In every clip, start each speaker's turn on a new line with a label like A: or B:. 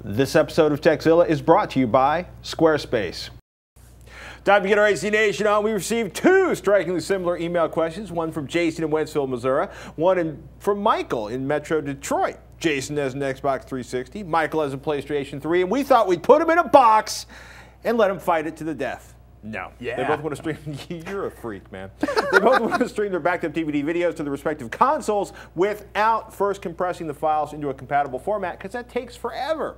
A: This episode of Tekzilla is brought to you by Squarespace. Time to get our AC Nation on. We received two strikingly similar email questions, one from Jason in Wentzville, Missouri, from Michael in Metro Detroit. Jason has an Xbox 360, Michael has a PlayStation 3, and we thought we'd put them in a box and let them fight it to the death. No.
B: Yeah.
A: They both want to stream. You're a freak, man. They both want to stream their backed up DVD videos to the respective consoles without first compressing the files into a compatible format, because that takes forever.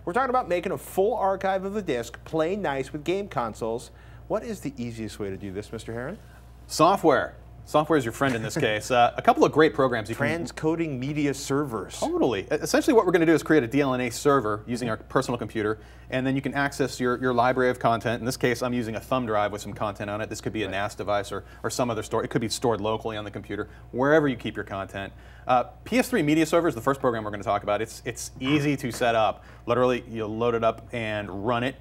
A: We're talking about making a full archive of the disc play nice with game consoles. What is the easiest way to do this, Mr. Heron?
B: Software. Software is your friend in this case. A couple of great programs.
A: Transcoding media servers.
B: Totally. Essentially what we're going to do is create a DLNA server using our personal computer, and then you can access your library of content. In this case, I'm using a thumb drive with some content on it. This could be a NAS device or some other store. It could be stored locally on the computer, wherever you keep your content. PS3 Media Server is the first program we're going to talk about. It's easy to set up. Literally, you'll load it up and run it.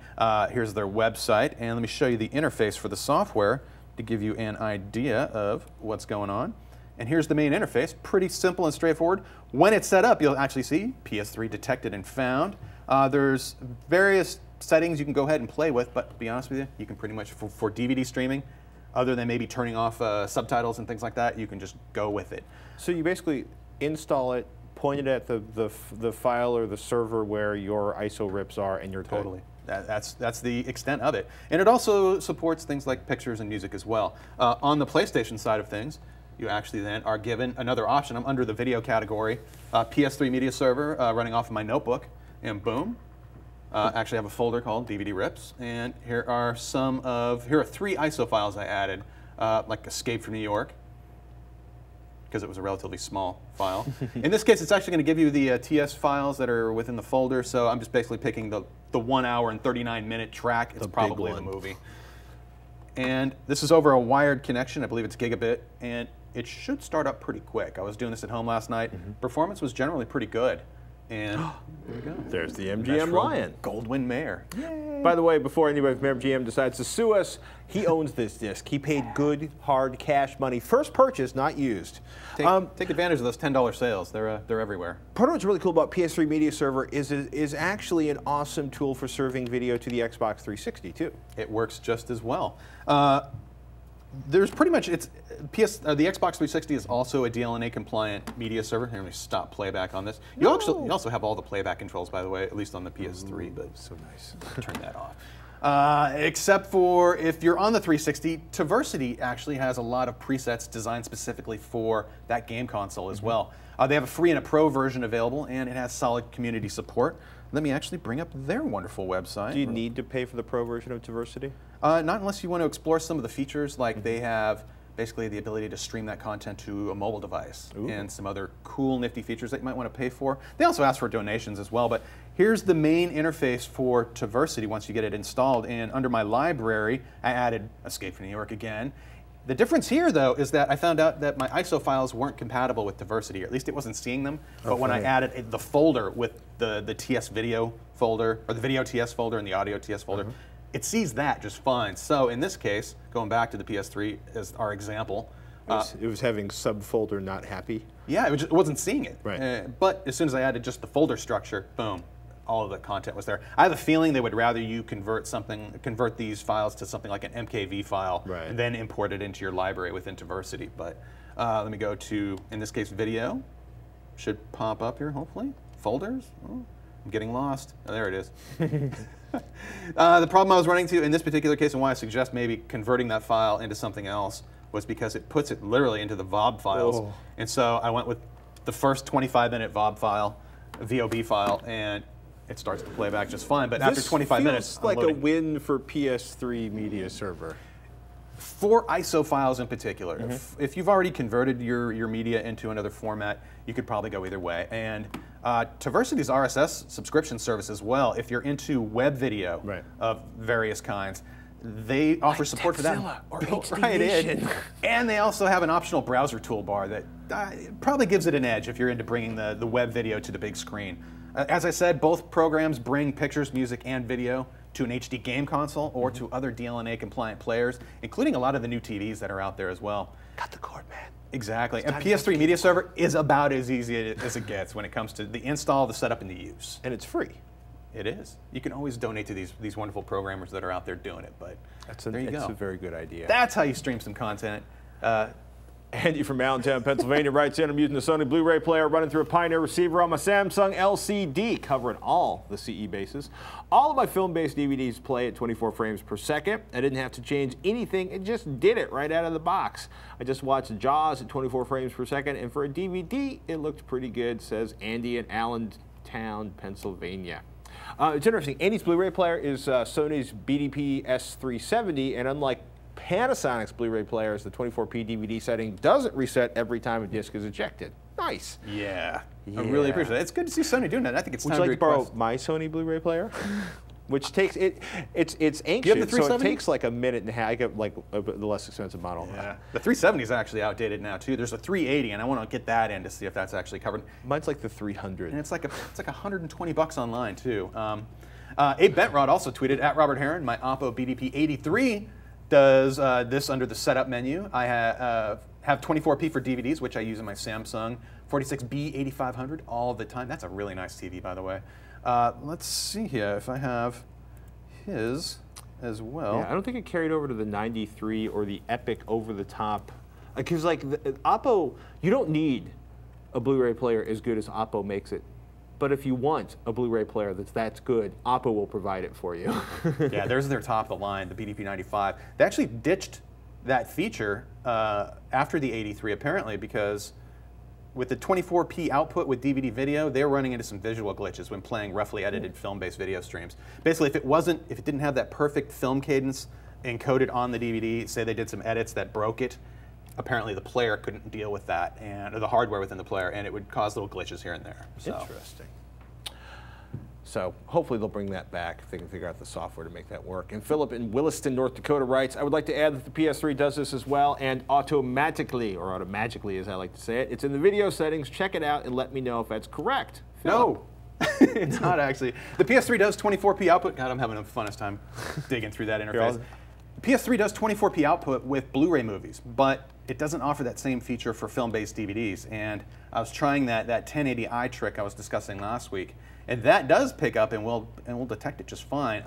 B: Here's their website, and let me show you the interface for the software to give you an idea of what's going on. And here's the main interface, pretty simple and straightforward. When it's set up, you'll actually see PS3 detected and found. There's various settings you can go ahead and play with, but to be honest with you, you can pretty much, for DVD streaming, other than maybe turning off subtitles and things like that, you can just go with it.
A: So you basically install it, point it at the file or the server where your ISO rips are, and you're
B: totally. That's the extent of it. And it also supports things like pictures and music as well. On the PlayStation side of things, you actually then are given another option. I'm under the video category, PS3 Media Server running off of my notebook, and boom. Actually have a folder called DVD Rips, and here are here are 3 ISO files I added, like Escape from New York, because it was a relatively small file. In this case, it's actually going to give you the TS files that are within the folder, so I'm just basically picking the 1 hour and 39-minute track. It's probably the movie. And this is over a wired connection. I believe it's gigabit, and it should start up pretty quick. I was doing this at home last night. Performance was generally pretty good. And there we go.
A: There's the MGM Lion.
B: Goldwyn Mayer.
A: Yay. By the way, before anybody from MGM decides to sue us, he owns this disc. He paid good, hard cash money. First purchase, not used.
B: Take advantage of those $10 sales. They're everywhere.
A: Part of what's really cool about PS3 Media Server is actually an awesome tool for serving video to the Xbox 360 too.
B: It works just as well. There's pretty much, the Xbox 360 is also a DLNA compliant media server. Here, let me stop playback on this. You also have all the playback controls, by the way, at least on the PS3. But
A: so nice.
B: Turn that off. Except for if you're on the 360, TVersity actually has a lot of presets designed specifically for that game console as well. They have a free and a pro version available, and it has solid community support. Let me actually bring up their wonderful website.
A: Do you need to pay for the pro version of TVersity?
B: Not unless you want to explore some of the features, like they have basically the ability to stream that content to a mobile device. Ooh. And some other cool, nifty features that you might want to pay for. They also ask for donations as well, but here's the main interface for TVersity once you get it installed. And under my library, I added Escape from New York again. The difference here, though, is that I found out that my ISO files weren't compatible with TVersity, or at least it wasn't seeing them. But when I added the folder with the TS video folder, or the video TS folder and the audio TS folder, it sees that just fine. So in this case, going back to the PS3 as our example,
A: it was having subfolder not happy.
B: Yeah, it wasn't seeing it.
A: Right.
B: But as soon as I added just the folder structure, boom, all of the content was there. I have a feeling they would rather you convert these files to something like an MKV file, and then import it into your library within TVersity. But let me go to, in this case, video. Should pop up here, hopefully. Folders. Oh, I'm getting lost. Oh, there it is. The problem I was running into in this particular case, and why I suggest maybe converting that file into something else, was because it puts it literally into the VOB files. Oh. And so I went with the first 25-minute VOB file, VOB file, and it starts to play back just fine. But after 25 minutes,
A: like a win for PS3 Media Server.
B: For ISO files in particular, if you've already converted your media into another format, you could probably go either way. And TVersity's RSS subscription service as well, if you're into web video of various kinds, they offer support for that.
A: Or
B: And they also have an optional browser toolbar that probably gives it an edge if you're into bringing the web video to the big screen. As I said, both programs bring pictures, music, and video to an HD game console or to other DLNA compliant players, including a lot of the new TVs that are out there as well.
A: Got the cord, man.
B: Exactly. And PS3 Media Server is about as easy as it gets when it comes to the install, the setup, and the use.
A: And it's free.
B: It is. You can always donate to these wonderful programmers that are out there doing it, but there you go.
A: That's a very good idea.
B: That's how you stream some content.
A: Andy from Allentown, Pennsylvania writes in, I'm using the Sony Blu-ray player running through a Pioneer receiver on my Samsung LCD, covering all the CE bases. All of my film-based DVDs play at 24 frames per second. I didn't have to change anything. It just did it right out of the box. I just watched Jaws at 24 frames per second, and for a DVD, it looked pretty good, says Andy in Allentown, Pennsylvania. It's interesting. Andy's Blu-ray player is Sony's BDP S370, and unlike Panasonic's Blu-ray players, the 24p DVD setting doesn't reset every time a disc is ejected. Nice.
B: Yeah. I really appreciate it. It's good to see Sony doing that. I think it's time to request.
A: Would you like to borrow my Sony Blu-ray player? Which takes it's ancient,
B: you have the 370?
A: so it takes like a minute and a half. I get like the less expensive model.
B: Yeah. The 370 is actually outdated now too. There's a 380, and I want to get that in to see if that's actually covered.
A: Mine's like the 300.
B: And it's like $120 online too. Abe Bentrod also tweeted at Robert Heron, my Oppo BDP 83 does this under the setup menu. I have 24p for DVDs, which I use in my Samsung 46B 8500 all the time. That's a really nice TV, by the way. Let's see here if I have his as well.
A: Yeah, I don't think it carried over to the 93 or the Epic over-the-top. Because like the Oppo, you don't need a Blu-ray player as good as Oppo makes it. But if you want a Blu-ray player that's good, Oppo will provide it for you.
B: Yeah, there's their top of the line, the BDP 95. They actually ditched that feature after the 83 apparently, because with the 24p output with DVD video, they're running into some visual glitches when playing roughly edited film-based video streams. Basically, if it didn't have that perfect film cadence encoded on the DVD, say they did some edits that broke it, apparently the player couldn't deal with that, or the hardware within the player, and it would cause little glitches here and there. So.
A: Interesting. So hopefully they'll bring that back if they can figure out the software to make that work. And Philip in Williston, North Dakota writes, I would like to add that the PS3 does this as well, and automatically, or automagically as I like to say it. It's in the video settings. Check it out and let me know if that's correct. Philip.
B: No, it's not actually. The PS3 does 24p output. God, I'm having the funnest time digging through that interface. The PS3 does 24p output with Blu-ray movies, but it doesn't offer that same feature for film-based DVDs. And I was trying that 1080i trick I was discussing last week, and that does pick up and will detect it just fine.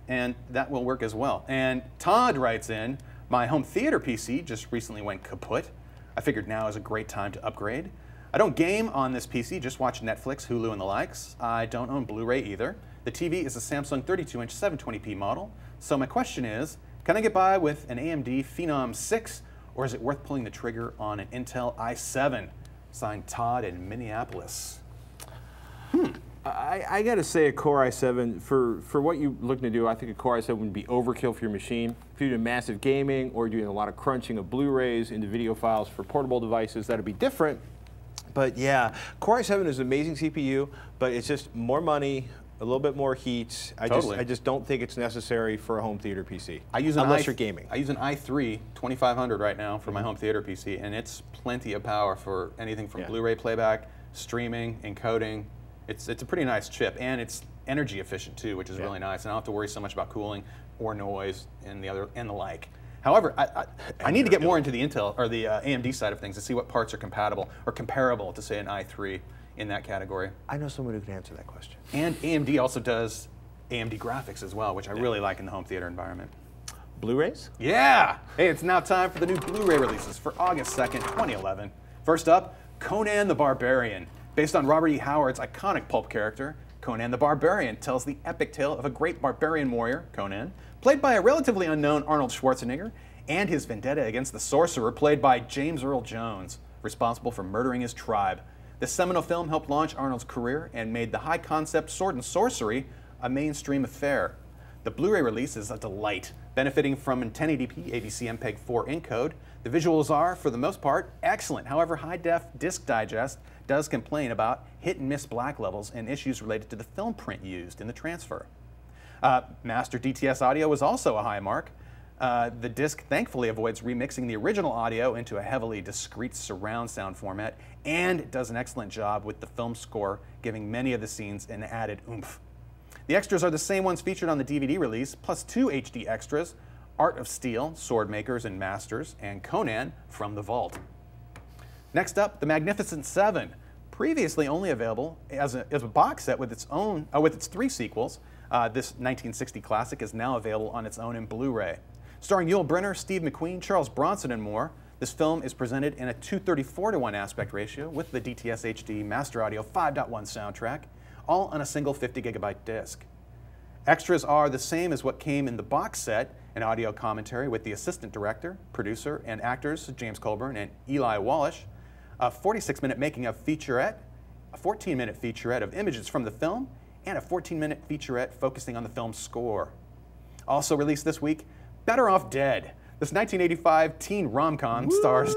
B: And that will work as well. And Todd writes in, my home theater PC just recently went kaput. I figured now is a great time to upgrade. I don't game on this PC, just watch Netflix, Hulu, and the likes. I don't own Blu-ray either. The TV is a Samsung 32-inch 720p model. So my question is, can I get by with an AMD Phenom 6, or is it worth pulling the trigger on an Intel i7? Signed Todd in Minneapolis.
A: I got to say a Core i7, for what you're looking to do, I think a Core i7 would be overkill for your machine. If you're doing massive gaming or doing a lot of crunching of Blu-rays into video files for portable devices, that would be different. But yeah, Core i7 is an amazing CPU, but it's just more money, a little bit more heat. I just don't think it's necessary for a home theater PC, unless you're gaming.
B: I use an i3 2500 right now for my home theater PC, and it's plenty of power for anything from Blu-ray playback, streaming, encoding. It's a pretty nice chip, and it's energy efficient too, which is really nice. And I don't have to worry so much about cooling or noise and the like. However, I need to get more into the Intel or the AMD side of things to see what parts are compatible or comparable to, say, an i3 in that category.
A: I know someone who can answer that question.
B: And AMD also does AMD graphics as well, which I really like in the home theater environment.
A: Blu-rays?
B: Yeah! Hey, it's now time for the new Blu-ray releases for August 2nd, 2011. First up, Conan the Barbarian. Based on Robert E. Howard's iconic pulp character, Conan the Barbarian tells the epic tale of a great barbarian warrior, Conan, played by a relatively unknown Arnold Schwarzenegger, and his vendetta against the sorcerer, played by James Earl Jones, responsible for murdering his tribe. This seminal film helped launch Arnold's career and made the high-concept sword and sorcery a mainstream affair. The Blu-ray release is a delight, benefiting from an 1080p AVC MPEG-4 encode. The visuals are, for the most part, excellent. However, high-def Disc Digest does complain about hit-and-miss black levels and issues related to the film print used in the transfer. Master DTS audio was also a high mark. The disc thankfully avoids remixing the original audio into a heavily discrete surround sound format, and does an excellent job with the film score, giving many of the scenes an added oomph. The extras are the same ones featured on the DVD release, plus 2 HD extras, Art of Steel, Sword Makers and Masters, and Conan from the Vault. Next up, The Magnificent Seven. Previously only available as a box set with its 3 sequels, this 1960 classic is now available on its own in Blu-ray. Starring Yul Brynner, Steve McQueen, Charles Bronson, and more, this film is presented in a 2:34:1 aspect ratio with the DTS HD Master Audio 5.1 soundtrack, all on a single 50GB disc. Extras are the same as what came in the box set, an audio commentary with the assistant director, producer, and actors James Colburn and Eli Wallach, a 46-minute making-of featurette, a 14-minute featurette of images from the film, and a 14-minute featurette focusing on the film's score. Also released this week, Better Off Dead. This 1985 teen rom-com stars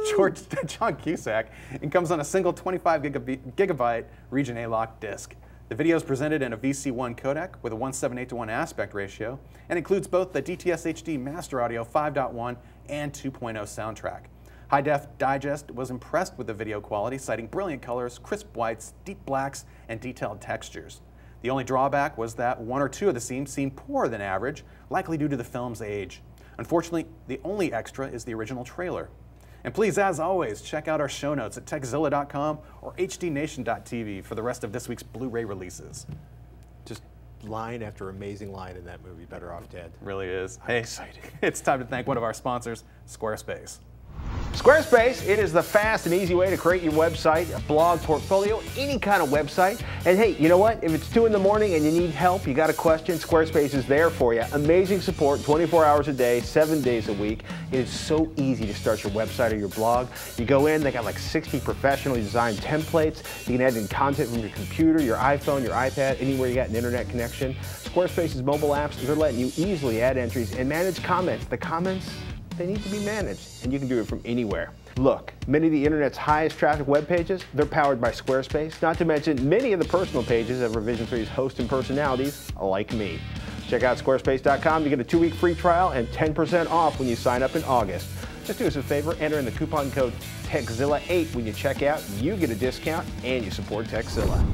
B: John Cusack and comes on a single 25GB Region A lock disc. The video is presented in a VC1 codec with a 1:7:8:1 aspect ratio and includes both the DTS HD Master Audio 5.1 and 2.0 soundtrack. High Def Digest was impressed with the video quality, citing brilliant colors, crisp whites, deep blacks, and detailed textures. The only drawback was that 1 or 2 of the scenes seemed poorer than average, likely due to the film's age. Unfortunately, the only extra is the original trailer. And please, as always, check out our show notes at Tekzilla.com or HDNation.tv for the rest of this week's Blu-ray releases.
A: Just line after amazing line in that movie, Better Off Dead.
B: Really is.
A: I'm excited.
B: It's time to thank one of our sponsors, Squarespace.
A: Squarespace, it is the fast and easy way to create your website, a blog, portfolio, any kind of website. And hey, you know what? If it's 2 in the morning and you need help, you got a question, Squarespace is there for you. Amazing support, 24 hours a day, 7 days a week. It is so easy to start your website or your blog. You go in, they got like 60 professionally designed templates. You can add in content from your computer, your iPhone, your iPad, anywhere you got an internet connection. Squarespace's mobile apps, they're letting you easily add entries and manage comments. The comments, they need to be managed, and you can do it from anywhere. Look, many of the internet's highest traffic web pages, they're powered by Squarespace, not to mention many of the personal pages of Revision 3's hosts and personalities like me. Check out squarespace.com to get a 2-week free trial and 10% off when you sign up in August. Just do us a favor, enter in the coupon code TEKZILLA8 when you check out. You get a discount and you support Tekzilla.